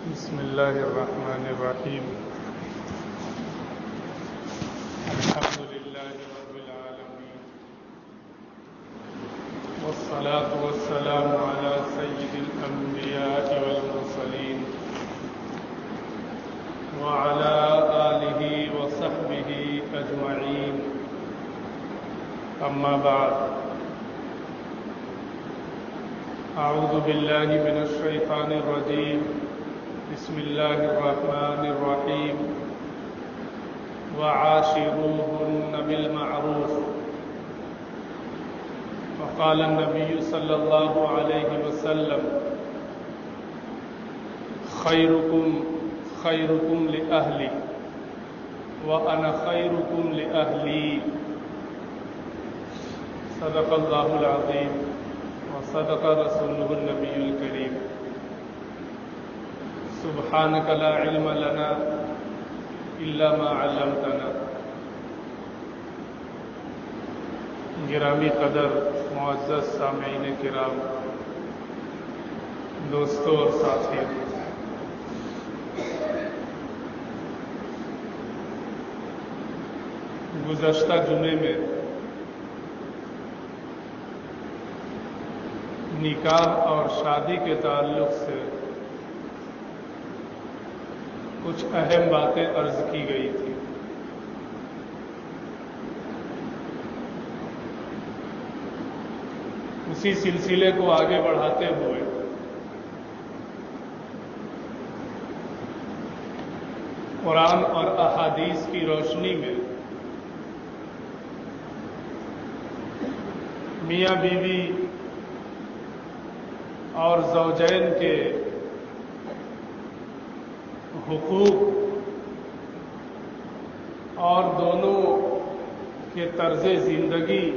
بسم اللہ الرحمن الرحیم الحمد للہ رب العالمین والصلاة والسلام علی سید الانبیاء والمرسلین وعلی آلہ وصحبہ اجمعین اما بعد اعوذ باللہ من الشیطان الرجیم بسم اللہ الرحمن الرحیم وعاشروهن بالمعروف وقال النبی صلی اللہ علیہ وسلم خیرکم خیرکم لأہلی وأنا خیرکم لأہلی صدق اللہ العظیم وصدق رسولہ النبی الکریم سبحانک لا علم لنا الا ما علمتنا. گرامی قدر معزز سامعین کرام، دوستوں اور ساتھیوں، گزشتہ جمعے میں نکاح اور شادی کے تعلق سے کچھ اہم باتیں عرض کی گئی تھی. اسی سلسلے کو آگے بڑھاتے ہوئے قرآن اور احادیث کی روشنی میں میاں بیوی اور زوجین کے حقوق اور دونوں کے طرز زندگی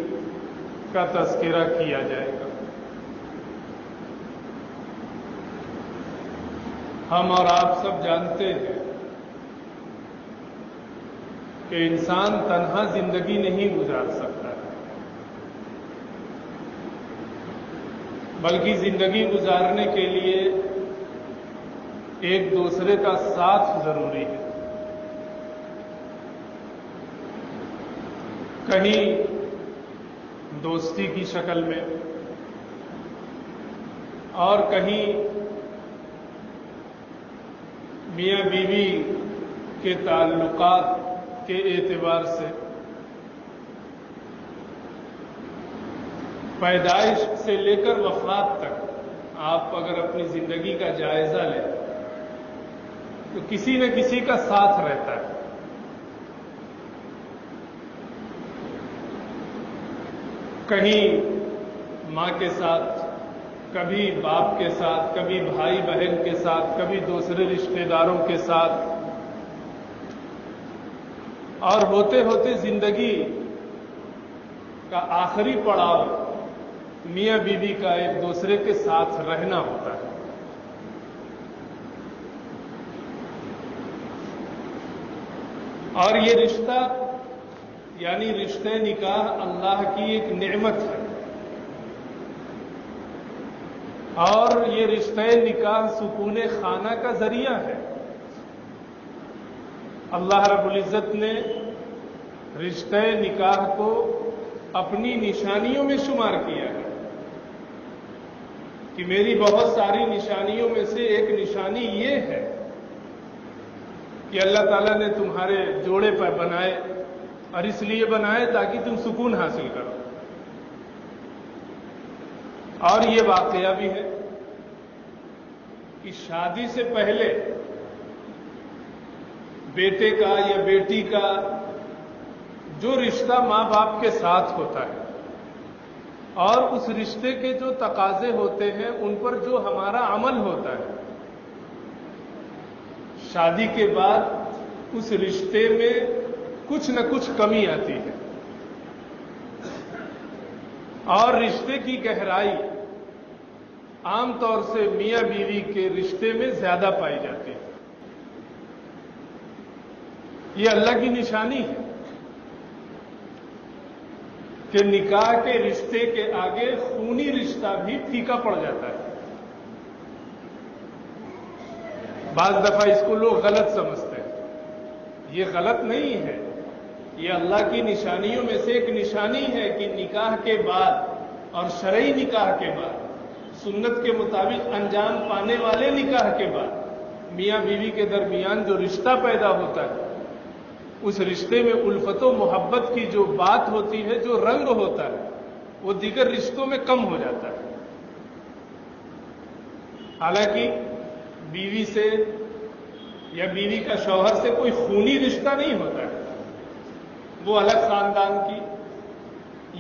کا تذکرہ کیا جائے گا. ہم اور آپ سب جانتے ہیں کہ انسان تنہا زندگی نہیں گزار سکتا ہے، بلکہ زندگی گزارنے کے لیے ایک دوسرے کا ساتھ ضروری ہے. کہیں دوستی کی شکل میں اور کہیں میاں بیوی کے تعلقات کے اعتبار سے. پیدائش سے لے کر وفات تک آپ اگر اپنی زندگی کا جائزہ لیں تو کسی نہ کسی کا ساتھ رہتا ہے. کہیں ماں کے ساتھ، کبھی باپ کے ساتھ، کبھی بھائی بہن کے ساتھ، کبھی دوسرے رشتہ داروں کے ساتھ، اور ہوتے ہوتے زندگی کا آخری پڑاؤ میاں بیوی کا ایک دوسرے کے ساتھ رہنا ہوتا ہے. اور یہ رشتہ یعنی رشتہ نکاح اللہ کی ایک نعمت ہے، اور یہ رشتہ نکاح سکون خانہ کا ذریعہ ہے. اللہ رب العزت نے رشتہ نکاح کو اپنی نشانیوں میں شمار کیا ہے کہ میری بہت ساری نشانیوں میں سے ایک نشانی یہ ہے کہ اللہ تعالیٰ نے تمہارے جوڑے پر بنائے، اور اس لیے بنائے تاکہ تم سکون حاصل کرو. اور یہ واقعہ بھی ہے کہ شادی سے پہلے بیٹے کا یا بیٹی کا جو رشتہ ماں باپ کے ساتھ ہوتا ہے اور اس رشتے کے جو تقاضے ہوتے ہیں ان پر جو ہمارا عمل ہوتا ہے، شادی کے بعد اس رشتے میں کچھ نہ کچھ کمی آتی ہے، اور رشتے کی گہرائی عام طور سے میاں بیوی کے رشتے میں زیادہ پائی جاتی ہے. یہ اللہ کی نشانی ہے کہ نکاح کے رشتے کے آگے خونی رشتہ بھی پھیکا پڑ جاتا ہے. بعض دفعہ اس کو لوگ غلط سمجھتے ہیں، یہ غلط نہیں ہے، یہ اللہ کی نشانیوں میں سے ایک نشانی ہے کہ نکاح کے بعد اور شرعی نکاح کے بعد، سنت کے مطابق انجام پانے والے نکاح کے بعد میاں بیوی کے درمیان جو رشتہ پیدا ہوتا ہے، اس رشتے میں الفت و محبت کی جو بات ہوتی ہے، جو رنگ ہوتا ہے، وہ دیگر رشتوں میں کم ہو جاتا ہے۔ حالانکہ بیوی سے یا بیوی کا شوہر سے کوئی خونی رشتہ نہیں ہوتا ہے، وہ الگ خاندان کی،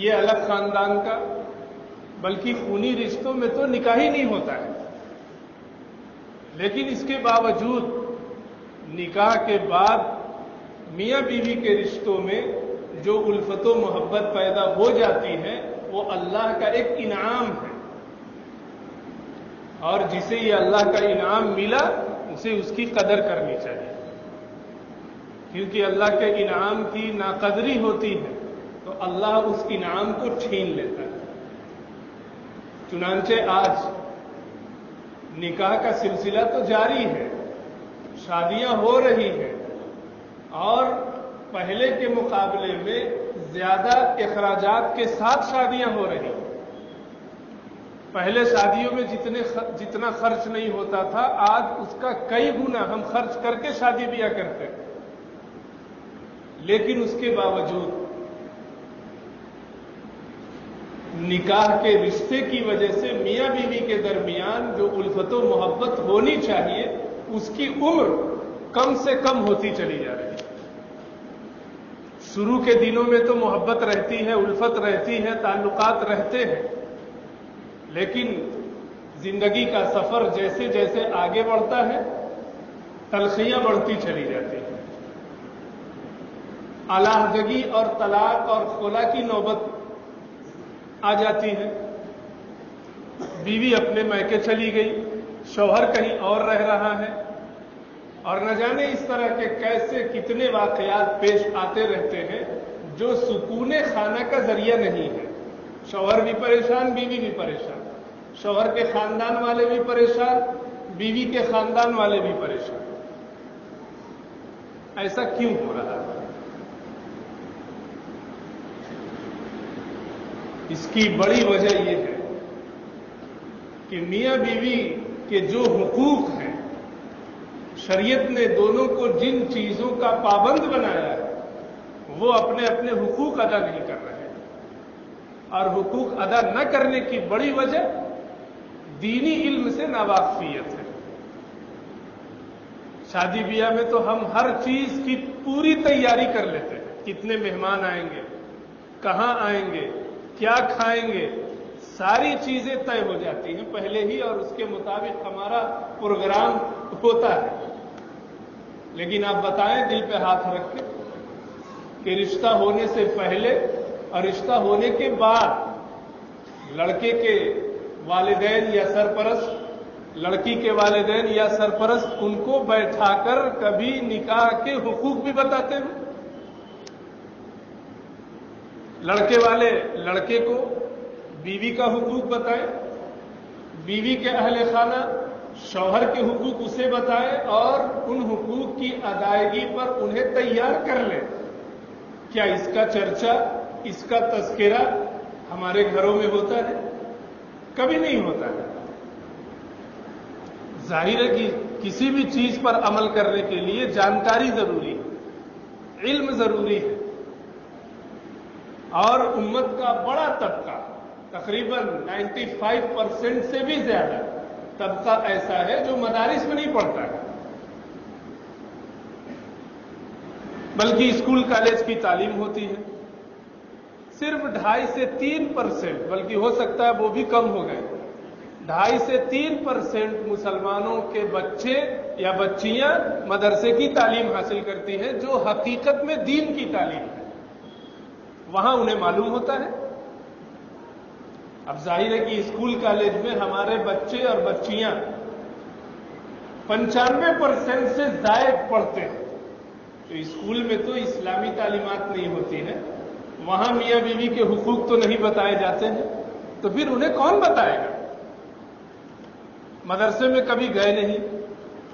یہ الگ خاندان کا، بلکہ خونی رشتوں میں تو نکاح ہی نہیں ہوتا ہے۔ لیکن اس کے باوجود نکاح کے بعد میاں بیوی کے رشتوں میں جو الفت و محبت پیدا ہو جاتی ہے، وہ اللہ کا ایک انعام ہے، اور جسے یہ اللہ کا انعام ملا اسے اس کی قدر کرنی چاہیے، کیونکہ اللہ کے انعام کی ناقدری ہوتی ہے تو اللہ اس انعام کو چھین لیتا ہے۔ چنانچہ آج نکاح کا سلسلہ تو جاری ہے، شادیاں ہو رہی ہیں، اور پہلے کے مقابلے میں زیادہ اخراجات کے ساتھ شادیاں ہو رہی ہیں۔ پہلے شادیوں میں جتنا خرچ نہیں ہوتا تھا، آج اس کا کئی گنا ہم خرچ کر کے شادی بیاہ کرتے ہیں۔ لیکن اس کے باوجود نکاح کے رشتے کی وجہ سے میاں بیوی کے درمیان جو الفت و محبت ہونی چاہیے، اس کی عمر کم سے کم ہوتی چلی جا رہی ہے۔ شروع کے دنوں میں تو محبت رہتی ہے، الفت رہتی ہے، تعلقات رہتے ہیں، لیکن زندگی کا سفر جیسے جیسے آگے بڑھتا ہے، تلخیاں بڑھتی چلی جاتی ہیں، علیحدگی اور طلاق اور خلا کی نوبت آ جاتی ہے، بیوی اپنے میکے چلی گئی، شوہر کہیں اور رہ رہا ہے، اور نہ جانے اس طرح کے کیسے کتنے واقعات پیش آتے رہتے ہیں جو سکون خانہ کا ذریعہ نہیں ہے۔ شوہر بھی پریشان، بیوی بھی پریشان، شوہر کے خاندان والے بھی پریشان، بیوی کے خاندان والے بھی پریشان۔ ایسا کیوں ہو رہا ہے؟ اس کی بڑی وجہ یہ ہے کہ میاں بیوی کے جو حقوق ہیں، شریعت نے دونوں کو جن چیزوں کا پابند بنایا ہے، وہ اپنے اپنے حقوق ادا نہیں کر رہے ہیں، اور حقوق ادا نہ کرنے کی بڑی وجہ دینی علم سے ناواقفیت ہے۔ شادی بیاہ میں تو ہم ہر چیز کی پوری تیاری کر لیتے ہیں، کتنے مہمان آئیں گے، کہاں آئیں گے، کیا کھائیں گے، ساری چیزیں طے ہو جاتی ہیں پہلے ہی، اور اس کے مطابق ہمارا پروگرام ہوتا ہے۔ لیکن آپ بتائیں دل پہ ہاتھ رکھ کے کہ رشتہ ہونے سے پہلے اور رشتہ ہونے کے بعد لڑکے کے والدین یا سرپرست، لڑکی کے والدین یا سرپرست ان کو بیٹھا کر کبھی نکاح کے حقوق بھی بتاتے ہیں؟ لڑکے والے لڑکے کو بیوی کا حقوق بتائیں، بیوی کے اہل خانہ شوہر کے حقوق اسے بتائیں، اور ان حقوق کی ادائیگی پر انہیں تیار کر لیں۔ کیا اس کا چرچا، اس کا تذکرہ ہمارے گھروں میں ہوتا ہے؟ کبھی نہیں ہوتا ہے۔ ظاہر ہے کہ کسی بھی چیز پر عمل کرنے کے لیے جانکاری ضروری ہے، علم ضروری ہے، اور امت کا بڑا طبقہ، تقریباً 95% سے بھی زیادہ طبقہ ایسا ہے جو مدارس میں نہیں پڑھتا ہے، بلکہ اسکول کالج کی تعلیم ہوتی ہے۔ صرف 2.5 سے 3%، بلکہ ہو سکتا ہے وہ بھی کم ہو گئے، 2.5 سے 3% مسلمانوں کے بچے یا بچیاں مدرسے کی تعلیم حاصل کرتی ہیں، جو حقیقت میں دین کی تعلیم ہے، وہاں انہیں معلوم ہوتا ہے۔ اب ظاہر ہے کہ اسکول کالج میں ہمارے بچے اور بچیاں 95% سے زائد پڑھتے ہیں، تو اسکول میں تو اسلامی تعلیمات نہیں ہوتی ہیں، وہاں میاں بیوی کے حقوق تو نہیں بتائے جاتے ہیں، تو پھر انہیں کون بتائے گا؟ مدرسے میں کبھی گئے نہیں،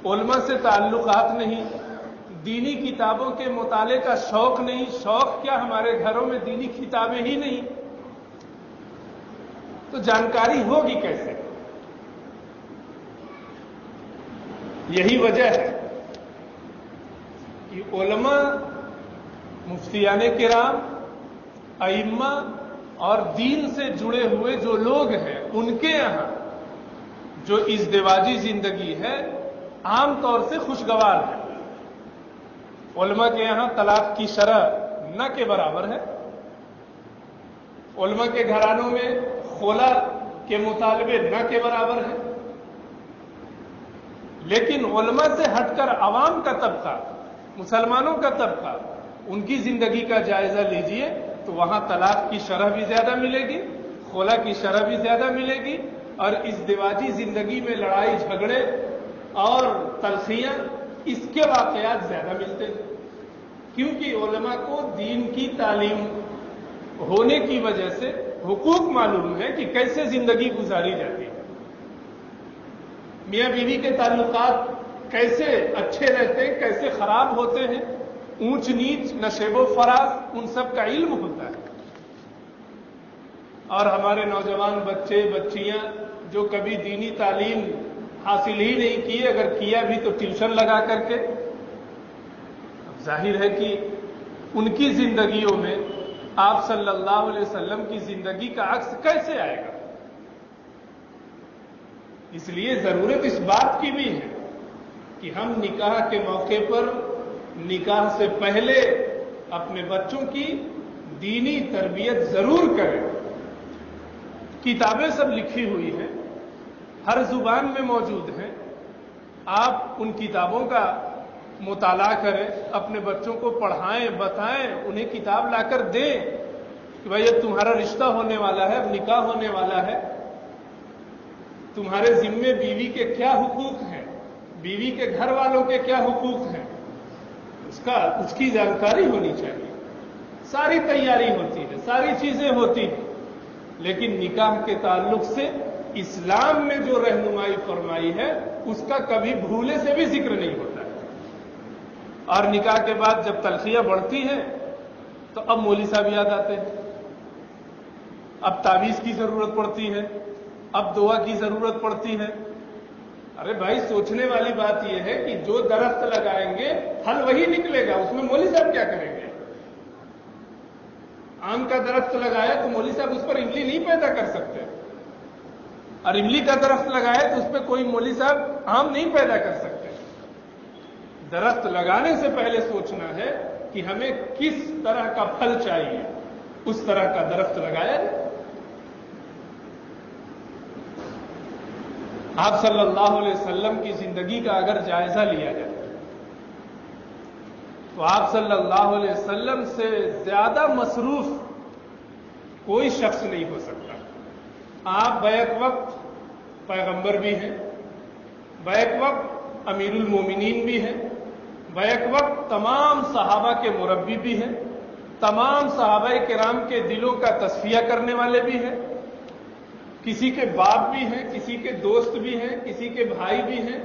علماء سے تعلقات نہیں، دینی کتابوں کے مطالعے کا شوق نہیں، شوق کیا ہمارے گھروں میں دینی کتابیں ہی نہیں، تو جانکاری ہوگی کیسے؟ یہی وجہ ہے کہ علماء، مفتیان کرام، ائمہ اور دین سے جڑے ہوئے جو لوگ ہیں ان کے یہاں جو ازدواجی زندگی ہے عام طور سے خوشگوار ہے۔ علماء کے یہاں طلاق کی شرح نہ کے برابر ہے، علماء کے گھرانوں میں خلا کے مطالبے نہ کے برابر ہے، لیکن علماء سے ہٹ کر عوام کا طبقہ، مسلمانوں کا طبقہ، ان کی زندگی کا جائزہ لیجئے تو وہاں طلاق کی شرح بھی زیادہ ملے گی، خلا کی شرح بھی زیادہ ملے گی، اور ازدواجی زندگی میں لڑائی جھگڑے اور تلخیاں اس کے واقعات زیادہ ملتے ہیں، کیونکہ علماء کو دین کی تعلیم ہونے کی وجہ سے حقوق معلوم ہے کہ کیسے زندگی گزاری جاتی ہے، میاں بیوی کے تعلقات کیسے اچھے رہتے ہیں، کیسے خراب ہوتے ہیں، اونچ نیچ، نشیب و فراز، ان سب کا علم ہوتا ہے۔ اور ہمارے نوجوان بچے بچیاں جو کبھی دینی تعلیم حاصل ہی نہیں کی، اگر کیا بھی تو ٹیوشن لگا کر کے، اب ظاہر ہے کہ ان کی زندگیوں میں آپ صلی اللہ علیہ وسلم کی زندگی کا عکس کیسے آئے گا؟ اس لیے ضرورت اس بات کی بھی ہے کہ ہم نکاح کے موقع پر نکاح سے پہلے اپنے بچوں کی دینی تربیت ضرور کریں۔ کتابیں سب لکھی ہوئی ہیں، ہر زبان میں موجود ہیں، آپ ان کتابوں کا مطالعہ کریں، اپنے بچوں کو پڑھائیں، بتائیں، انہیں کتاب لا کر دیں کہ بھائی اب تمہارا رشتہ ہونے والا ہے، اب نکاح ہونے والا ہے، تمہارے ذمے بیوی کے کیا حقوق ہیں، بیوی کے گھر والوں کے کیا حقوق ہیں، اس کی جانکاری ہونی چاہیے۔ ساری تیاری ہوتی ہے، ساری چیزیں ہوتی ہیں، لیکن نکاح کے تعلق سے اسلام میں جو رہنمائی فرمائی ہے اس کا کبھی بھولے سے بھی ذکر نہیں ہوتا ہے۔ اور نکاح کے بعد جب تلخیاں بڑھتی ہیں تو اب مولوی صاحب یاد آتے ہیں، اب تعویذ کی ضرورت پڑتی ہے، اب دعا کی ضرورت پڑتی ہے۔ ارے بھائی، سوچنے والی بات یہ ہے کہ جو درخت لگائیں گے پھل وہی نکلے گا، اس میں مولوی صاحب کیا کریں گے؟ آم کا درخت لگایا تو مولوی صاحب اس پر املی نہیں پیدا کر سکتے، اور املی کا درخت لگایا تو اس پہ کوئی مولوی صاحب آم نہیں پیدا کر سکتے۔ درخت لگانے سے پہلے سوچنا ہے کہ ہمیں کس طرح کا پھل چاہیے، اس طرح کا درخت لگایا جائے۔ آپ صلی اللہ علیہ وسلم کی زندگی کا اگر جائزہ لیا جائے تو آپ صلی اللہ علیہ وسلم سے زیادہ مصروف کوئی شخص نہیں ہو سکتا۔ آپ بیک وقت پیغمبر بھی ہیں، بیک وقت امیر المومنین بھی ہیں، بیک وقت تمام صحابہ کے مربی بھی ہیں، تمام صحابہ کرام کے دلوں کا تصفیہ کرنے والے بھی ہیں، کسی کے باپ بھی ہیں، کسی کے دوست بھی ہیں، کسی کے بھائی بھی ہیں،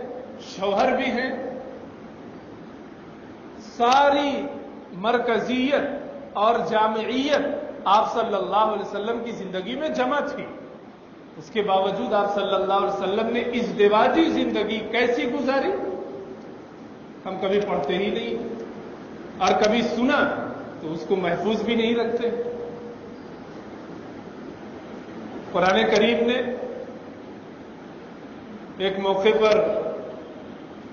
شوہر بھی ہیں۔ ساری مرکزیت اور جامعیت آپ صلی اللہ علیہ وسلم کی زندگی میں جمع تھی، اس کے باوجود آپ صلی اللہ علیہ وسلم نے ازدواجی زندگی کیسی گزاری ہم کبھی پڑھتے ہی نہیں، اور کبھی سنا تو اس کو محفوظ بھی نہیں رکھتے۔ قرآن کریم نے ایک موقع پر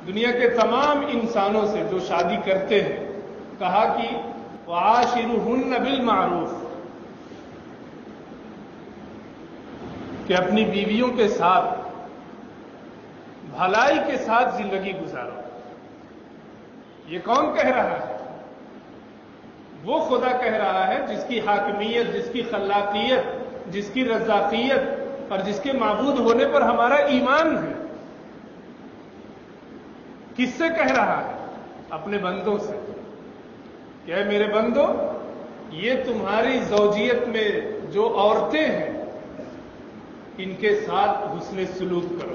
دنیا کے تمام انسانوں سے جو شادی کرتے ہیں کہا کہ وعاشرہن بالمعروف، کہ اپنی بیویوں کے ساتھ بھلائی کے ساتھ زندگی گزارو۔ یہ کون کہہ رہا ہے؟ وہ خدا کہہ رہا ہے جس کی حاکمیت، جس کی خلاقیت، جس کی رزاقیت اور جس کے معبود ہونے پر ہمارا ایمان ہے۔ کس سے کہہ رہا ہے؟ اپنے بندوں سے کہ اے میرے بندو، یہ تمہاری زوجیت میں جو عورتیں ہیں ان کے ساتھ حسن سلوک کرو۔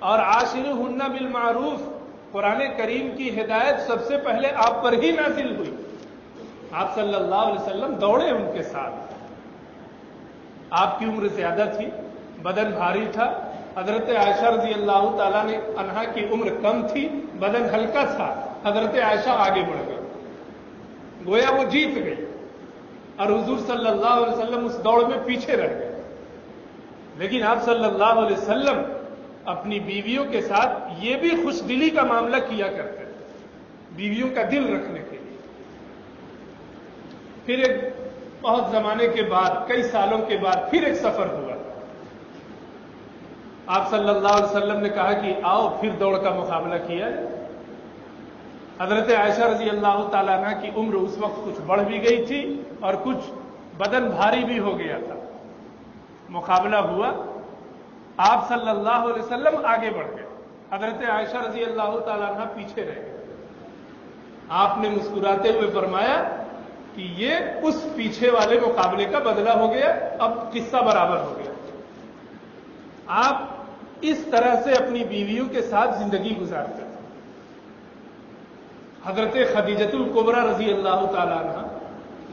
اور عاشرہن بالمعروف قرآن کریم کی ہدایت سب سے پہلے آپ پر ہی نازل ہوئی. آپ صلی اللہ علیہ وسلم دوڑے ان کے ساتھ. آپ کی عمر زیادہ تھی, بدن بھاری تھا. حضرت عائشہ رضی اللہ تعالیٰ عنہا کی عمر کم تھی, بدن ہلکا تھا. حضرت عائشہ آگے بڑھ گئی, گویا وہ جیت گئی, اور حضور صلی اللہ علیہ وسلم اس دوڑ میں پیچھے رہ گئے. لیکن آپ صلی اللہ علیہ وسلم اپنی بیویوں کے ساتھ یہ بھی خوش دلی کا معاملہ کیا کرتے تھے, بیویوں کا دل رکھنے کے لیے. پھر ایک بہت زمانے کے بعد, کئی سالوں کے بعد پھر ایک سفر ہوا. آپ صلی اللہ علیہ وسلم نے کہا کہ آؤ پھر دوڑ کا مقابلہ کیا جائے. حضرت عائشہ رضی اللہ تعالیٰ عنہ کی عمر اس وقت کچھ بڑھ بھی گئی تھی اور کچھ بدن بھاری بھی ہو گیا تھا. مقابلہ ہوا, آپ صلی اللہ علیہ وسلم آگے بڑھ گئے, حضرت عائشہ رضی اللہ تعالیٰ عنہ پیچھے رہ گئے. آپ نے مسکراتے ہوئے فرمایا کہ یہ اس پیچھے والے مقابلے کا بدلہ ہو گیا, اب قصہ برابر ہو گیا. آپ اس طرح سے اپنی بیویوں کے ساتھ زندگی گزارتے تھے. حضرت خدیجۃ الکبریٰ رضی اللہ تعالیٰ عنہ,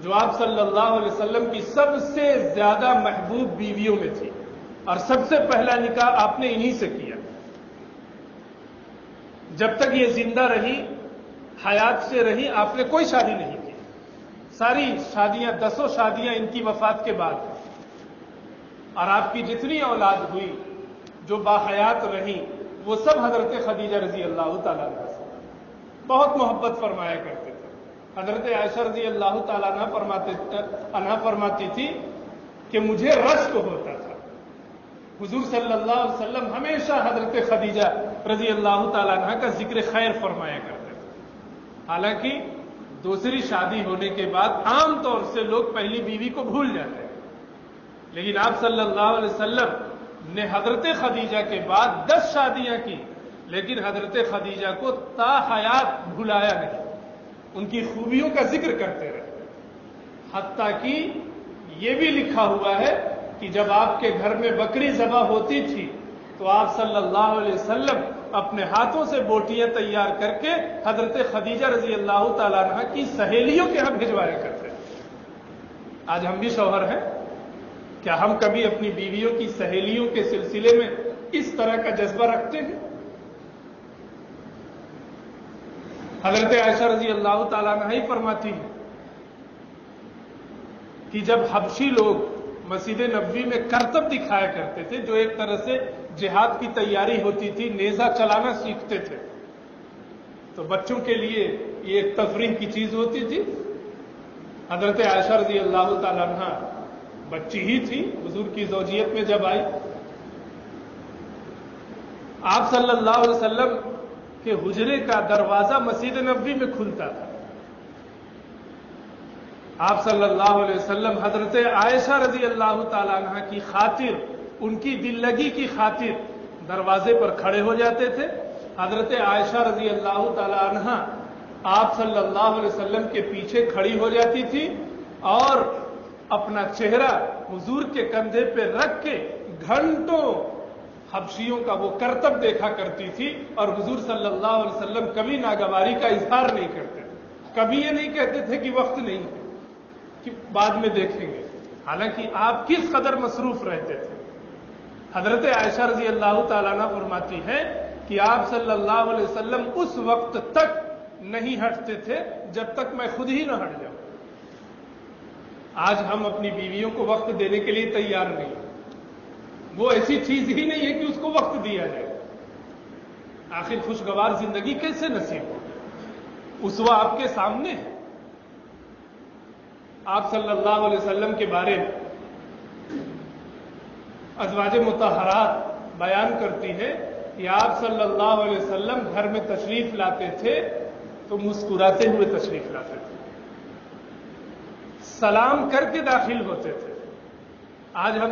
جو آپ صلی اللہ علیہ وسلم کی سب سے زیادہ محبوب بیویوں میں تھی, اور سب سے پہلا نکاح آپ نے انہی سے کیا. جب تک یہ زندہ رہی, حیات سے رہی, آپ نے کوئی شادی نہیں کی. ساری شادیاں, 10 شادیاں ان کی وفات کے بعد, اور آپ کی جتنی اولاد ہوئی جو باحیات رہی وہ سب حضرت خدیجہ رضی اللہ تعالیٰ عنہ سے بہت محبت فرمایا کرتے تھے. حضرت عائشہ رضی اللہ تعالیٰ عنہ فرماتی تھی کہ مجھے رشک ہوتا تھا. حضور صلی اللہ علیہ وسلم ہمیشہ حضرت خدیجہ رضی اللہ تعالیٰ عنہ کا ذکر خیر فرمایا کرتے تھے. حالانکہ دوسری شادی ہونے کے بعد عام طور سے لوگ پہلی بیوی کو بھول جاتے ہیں, لیکن آپ صلی اللہ علیہ وسلم نے حضرت خدیجہ کے بعد 10 شادیاں کی, لیکن حضرت خدیجہ کو تا حیات بھلایا نہیں, ان کی خوبیوں کا ذکر کرتے رہے. حتیٰ کہ یہ بھی لکھا ہوا ہے کہ جب آپ کے گھر میں بکری ذبح ہوتی تھی تو آپ صلی اللہ علیہ وسلم اپنے ہاتھوں سے بوٹیاں تیار کر کے حضرت خدیجہ رضی اللہ تعالیٰ عنہ کی سہیلیوں کے ہاں بھجوایا کرتے. آج ہم بھی شوہر ہیں, کیا ہم کبھی اپنی بیویوں کی سہیلیوں کے سلسلے میں اس طرح کا جذبہ رکھتے ہیں؟ حضرت عائشہ رضی اللہ تعالیٰ عنہ ہی فرماتی ہیں کہ جب حبشی لوگ مسجد نبوی میں کرتب دکھایا کرتے تھے, جو ایک طرح سے جہاد کی تیاری ہوتی تھی, نیزہ چلانا سیکھتے تھے, تو بچوں کے لیے یہ ایک تفریح کی چیز ہوتی تھی. حضرت عائشہ رضی اللہ تعالیٰ عنہ بچی ہی تھی, حضور کی زوجیت میں جب آئی, آپ صلی اللہ علیہ وسلم کے حجرے کا دروازہ مسجد نبوی میں کھلتا تھا. آپ صلی اللہ علیہ وسلم حضرت عائشہ رضی اللہ تعالی عنہ کی خاطر, ان کی دل لگی کی خاطر دروازے پر کھڑے ہو جاتے تھے. حضرت عائشہ رضی اللہ تعالی عنہ آپ صلی اللہ علیہ وسلم کے پیچھے کھڑی ہو جاتی تھی اور اپنا چہرہ حضور کے کندھے پہ رکھ کے گھنٹوں حبشیوں کا وہ کرتب دیکھا کرتی تھی, اور حضور صلی اللہ علیہ وسلم کبھی ناگواری کا اظہار نہیں کرتے, کبھی یہ نہیں کہتے تھے کہ وقت نہیں ہے, کہ بعد میں دیکھیں گے. حالانکہ آپ کس قدر مصروف رہتے تھے. حضرت عائشہ رضی اللہ تعالیٰ عنہ فرماتی ہیں کہ آپ صلی اللہ علیہ وسلم اس وقت تک نہیں ہٹتے تھے جب تک میں خود ہی نہ ہٹ جاؤں. آج ہم اپنی بیویوں کو وقت دینے کے لیے تیار نہیں, وہ ایسی چیز ہی نہیں ہے کہ اس کو وقت دیا جائے. آخر خوشگوار زندگی کیسے نصیب ہو؟ اسوہ آپ کے سامنے ہے. آپ صلی اللہ علیہ وسلم کے بارے میں ازواج مطہرات بیان کرتی ہے کہ آپ صلی اللہ علیہ وسلم گھر میں تشریف لاتے تھے تو مسکراتے ہوئے تشریف لاتے تھے, سلام کر کے داخل ہوتے تھے. آج ہم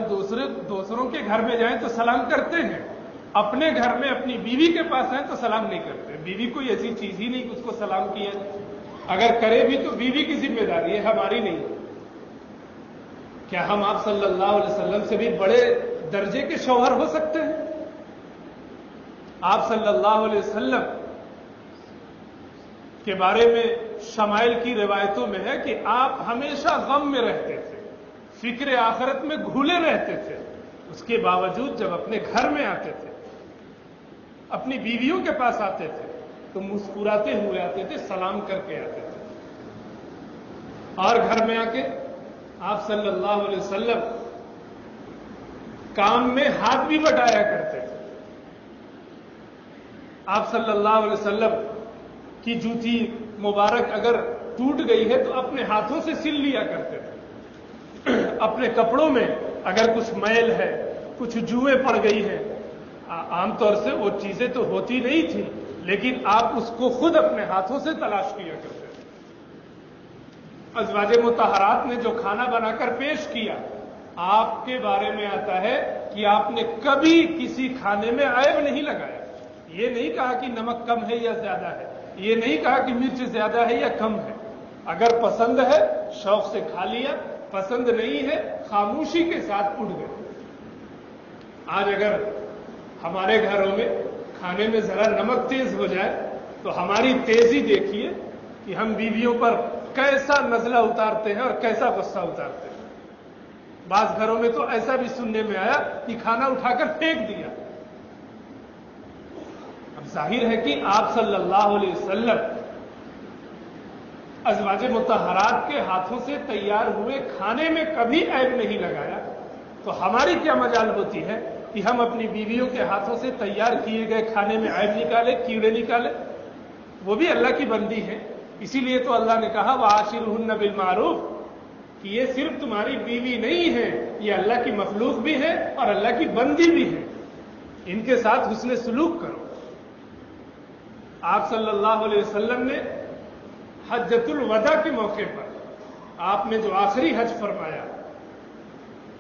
دوسروں کے گھر میں جائیں تو سلام کرتے ہیں, اپنے گھر میں اپنی بیوی کے پاس ہیں تو سلام نہیں کرتے. بیوی کوئی ایسی چیز ہی نہیں کہ اس کو سلام کیا جائے, اگر کرے بھی تو بیوی کی ذمہ داری ہے, ہماری نہیں. کیا ہم آپ صلی اللہ علیہ وسلم سے بھی بڑے درجے کے شوہر ہو سکتے ہیں؟ آپ صلی اللہ علیہ وسلم کے بارے میں شمائل کی روایتوں میں ہے کہ آپ ہمیشہ غم میں رہتے تھے، فکر آخرت میں گھولے رہتے تھے، اس کے باوجود جب اپنے گھر میں آتے تھے، اپنی بیویوں کے پاس آتے تھے تو مسکراتے ہوئے آتے تھے، سلام کر کے آتے تھے، اور گھر میں آ کے آپ صلی اللہ علیہ وسلم کام میں ہاتھ بھی بٹایا کرتے تھے۔ آپ صلی اللہ علیہ وسلم کی جوتی مبارک اگر ٹوٹ گئی ہے تو اپنے ہاتھوں سے سل لیا کرتے تھے۔ اپنے کپڑوں میں اگر کچھ میل ہے، کچھ جوئیں پڑ گئی ہیں، عام طور سے وہ چیزیں تو ہوتی نہیں تھی، لیکن آپ اس کو خود اپنے ہاتھوں سے تلاش کیا کرتے تھے۔ ازواج مطہرات نے جو کھانا بنا کر پیش کیا، آپ کے بارے میں آتا ہے کہ آپ نے کبھی کسی کھانے میں عیب نہیں لگایا، یہ نہیں کہا کہ نمک کم ہے یا زیادہ ہے، یہ نہیں کہا کہ مرچ زیادہ ہے یا کم ہے۔ اگر پسند ہے شوق سے کھا لیا، پسند نہیں ہے خاموشی کے ساتھ اٹھ گئے۔ آج اگر ہمارے گھروں میں کھانے میں ذرا نمک تیز ہو جائے تو ہماری تیزی دیکھیے کہ ہم بیویوں پر کیسا نزلہ اتارتے ہیں اور کیسا غصہ اتارتے ہیں۔ بعض گھروں میں تو ایسا بھی سننے میں آیا کہ کھانا اٹھا کر پھینک دیا۔ اب ظاہر ہے کہ آپ صلی اللہ علیہ وسلم ازواج مطہرات کے ہاتھوں سے تیار ہوئے کھانے میں کبھی عیب نہیں لگایا، تو ہماری کیا مجال ہوتی ہے کہ ہم اپنی بیویوں کے ہاتھوں سے تیار کیے گئے کھانے میں عیب نکالے، کیڑے نکالے؟ وہ بھی اللہ کی بندی ہے، اسی لیے تو اللہ نے کہا وَعَاشِرُهُنَّ بِالْمَعْرُوفِ کہ یہ صرف تمہاری بیوی نہیں ہے، یہ اللہ کی مخلوق بھی ہے اور اللہ کی بندی بھی ہے، ان کے ساتھ حسن سلوک کرو۔ آپ صلی اللہ علیہ وسلم نے حجۃ الوداع کے موقع پر آپ نے جو آخری حج فرمایا،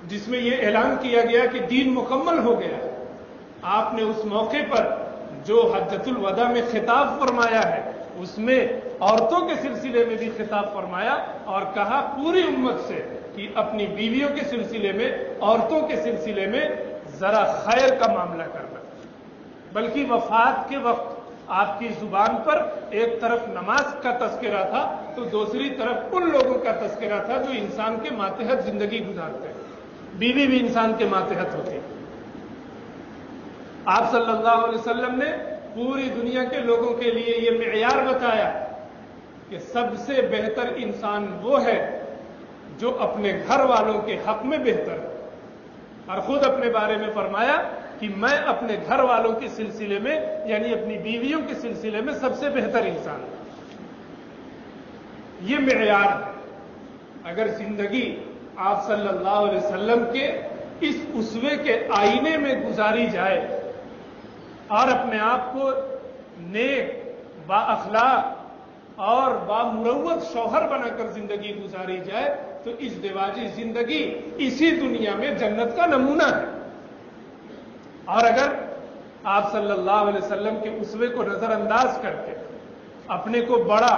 جس میں یہ اعلان کیا گیا کہ دین مکمل ہو گیا، آپ نے اس موقع پر جو حجۃ الوداع میں خطاب فرمایا ہے، اس میں عورتوں کے سلسلے میں بھی خطاب فرمایا اور کہا پوری امت سے کہ اپنی بیویوں کے سلسلے میں، عورتوں کے سلسلے میں ذرا خیر کا معاملہ کرنا۔ بلکہ وفات کے وقت آپ کی زبان پر ایک طرف نماز کا تذکرہ تھا تو دوسری طرف ان لوگوں کا تذکرہ تھا جو انسان کے ماتحت زندگی گزارتے ہیں۔ بیوی بھی انسان کے ماتحت ہوتی ہے۔ آپ صلی اللہ علیہ وسلم نے پوری دنیا کے لوگوں کے لیے یہ معیار بتایا کہ سب سے بہتر انسان وہ ہے جو اپنے گھر والوں کے حق میں بہتر ہے، اور خود اپنے بارے میں فرمایا کہ میں اپنے گھر والوں کے سلسلے میں یعنی اپنی بیویوں کے سلسلے میں سب سے بہتر انسان ہوں۔ یہ معیار ہے۔ اگر زندگی آپ صلی اللہ علیہ وسلم کے اس اسوے کے آئینے میں گزاری جائے اور اپنے آپ کو نیک، با اخلاق اور بامروت شوہر بنا کر زندگی گزاری جائے تو اس ازدواجی زندگی اسی دنیا میں جنت کا نمونہ ہے۔ اور اگر آپ صلی اللہ علیہ وسلم کے اسوے کو نظر انداز کر کے اپنے کو بڑا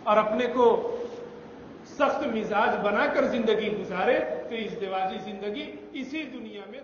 اور اپنے کو سخت مزاج بنا کر زندگی گزارے تو ازدواجی زندگی اسی دنیا میں